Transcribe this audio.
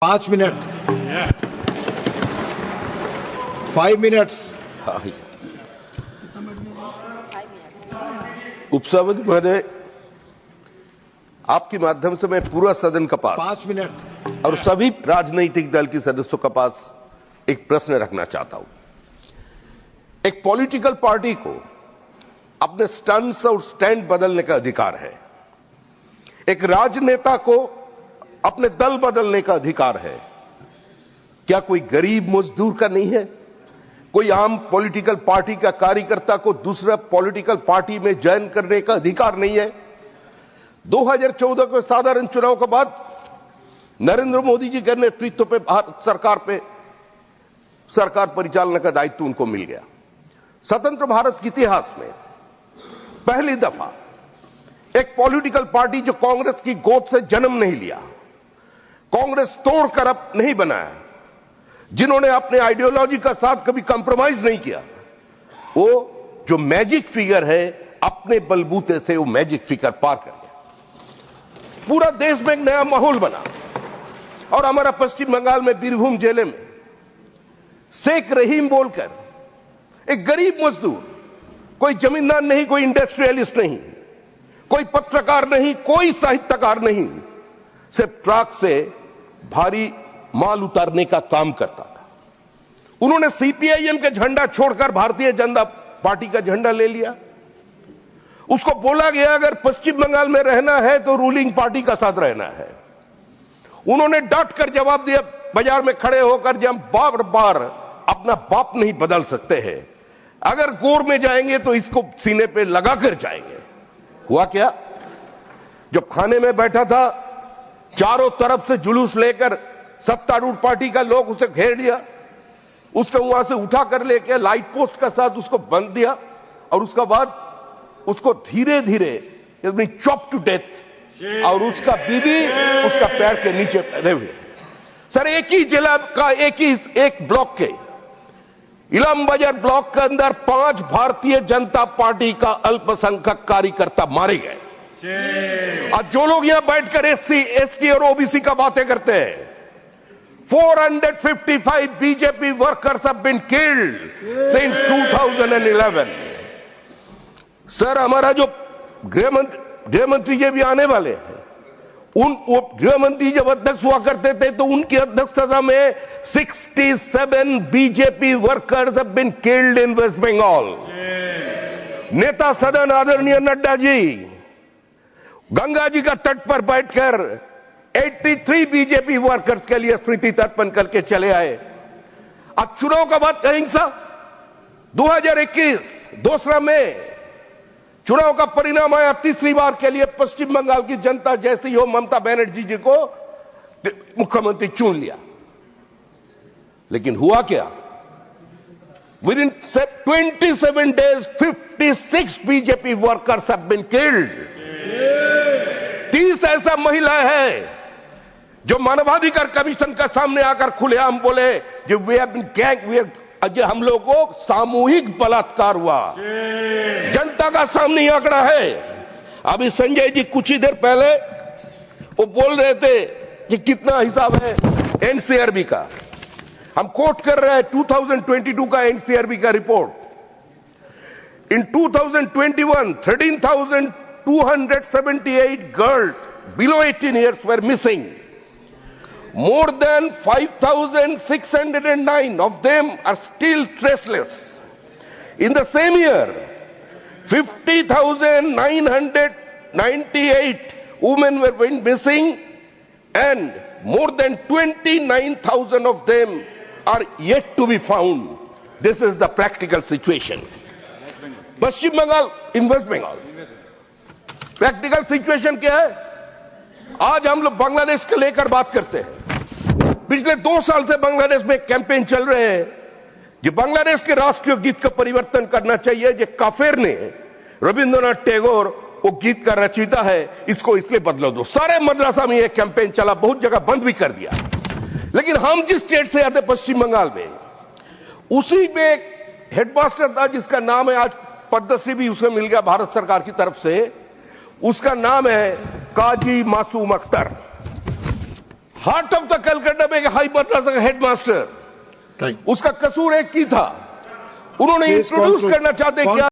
5 minute 5 minutes. उपसभापति महोदय, आपके माध्यम से मैं पूरा सदन का पास 5 मिनट और सभी राजनीतिक दल के सदस्यों का पास एक प्रश्न रखना चाहता हूं। एक पॉलिटिकल पार्टी को अपने स्टंट्स और स्टैंड बदलने का अधिकार है। एक राजनेता को अपने दल बदलने का अधिकार है। क्या कोई गरीब मजदूर का नहीं है? कोई आम पॉलिटिकल पार्टी का कार्यकर्ता को दूसरा पॉलिटिकल पार्टी में ज्वाइन करने का अधिकार नहीं है? 2014 के साधारण चुनाव के बाद नरेंद्र मोदी जी के नेतृत्व पे भारत सरकार परिचालन का दायित्व उनको मिल गया। स्वतंत्र भारत के इतिहास में पहली दफा एक पॉलिटिकल पार्टी जो कांग्रेस की गोद से जन्म नहीं लिया, कांग्रेस तोड़कर अब नहीं बनाया, जिन्होंने अपने आइडियोलॉजी का साथ कभी कंप्रोमाइज नहीं किया, वो जो मैजिक फिगर है अपने बलबूते से वो मैजिक फिगर पार कर गया। पूरा देश में एक नया माहौल बना। और हमारा पश्चिम बंगाल में बीरभूम जिले में शेख रहीम बोलकर एक गरीब मजदूर, कोई जमींदार नहीं, कोई इंडस्ट्रियलिस्ट नहीं, कोई पत्रकार नहीं, कोई साहित्यकार नहीं, सिर्फ ट्रक से भारी माल उतारने का काम करता था। उन्होंने सीपीआईएम के झंडा छोड़कर भारतीय जनता पार्टी का झंडा ले लिया। उसको बोला गया अगर पश्चिम बंगाल में रहना है तो रूलिंग पार्टी का साथ रहना है। उन्होंने डट कर जवाब दिया बाजार में खड़े होकर, जब हम बार बार अपना बाप नहीं बदल सकते हैं, अगर गोर में जाएंगे तो इसको सीने पे लगाकर जाएंगे। हुआ क्या? जब खाने में बैठा था, चारों तरफ से जुलूस लेकर सत्तारूढ़ पार्टी का लोग उसे घेर लिया, उसको वहां से उठा कर लेके लाइट पोस्ट का साथ उसको बंद दिया और उसके बाद उसको धीरे धीरे चॉप टू डेथ और उसका बीबी उसका पैर के नीचे पैदे हुए। सर, एक ही जिला का एक ब्लॉक के इलाम बाजार ब्लॉक के अंदर 5 भारतीय जनता पार्टी का अल्पसंख्यक कार्यकर्ता मारे गए। आज जो लोग यहां बैठकर एससी, एसटी और ओबीसी का बातें करते हैं, 455 BJP workers have been killed since 2011। Sir, हमारा जो गृह मंत्री जी भी आने वाले हैं, गृह मंत्री जब अध्यक्ष हुआ करते थे तो उनकी अध्यक्षता में 67 BJP workers have been killed in West Bengal. नेता सदन आदरणीय नड्डा जी गंगा जी का तट पर बैठकर 83 बीजेपी वर्कर्स के लिए स्मृति तर्पण करके चले आए। आज चुनाव का बात कहेंगे साहब, 2021 2 मई चुनाव का परिणाम आया। तीसरी बार के लिए पश्चिम बंगाल की जनता जैसी हो ममता बनर्जी जी को मुख्यमंत्री चुन लिया। लेकिन हुआ क्या? Within 27 days 56 BJP workers have been killed. 30 ऐसा महिला है जो मानवाधिकार कमीशन का सामने आकर खुलेआम बोले जो वी हैव बीन गैंग, हम लोगों को सामूहिक बलात्कार हुआ। जनता का सामने आंकड़ा है। अभी संजय जी कुछ ही देर पहले वो बोल रहे थे कि कितना हिसाब है एनसीआरबी का। हम कोट कर रहे हैं 2022 का एनसीआरबी का report. In 2021 13,278 girls below 18 years were missing. More than 5,609 of them are still traceless. In the same year, 50,998 women were missing and more than 29,000 of them are yet to be found. This is the practical situation. Paschim Bangal, in West Bengal practical situation क्या है? आज हम लोग बांग्लादेश के लेकर बात करते हैं। पिछले 2 साल से बांग्लादेश में कैंपेन चल रहे हैं कि बांग्लादेश के राष्ट्रीय गीत का परिवर्तन करना चाहिए। जो काफिर ने रविंद्रनाथ टैगोर वो गीत का रचयिता है, इसको इसलिए बदलो दो। सारे मदरसा में यह कैंपेन चला, बहुत जगह बंद भी कर दिया। लेकिन हम जिस स्टेट से आते पश्चिम बंगाल में, उसी में एक हेडमास्टर था जिसका नाम है, आज पद्मश्री भी उसे मिल गया भारत सरकार की तरफ से, उसका नाम है काजी मासूम Akhtar. Heart of the Calcutta में एक हाई मद्रासा का हेडमास्टर, टाइम। उसका कसूर एक ही था, उन्होंने Please इंट्रोड्यूस conclude. करना चाहते क्या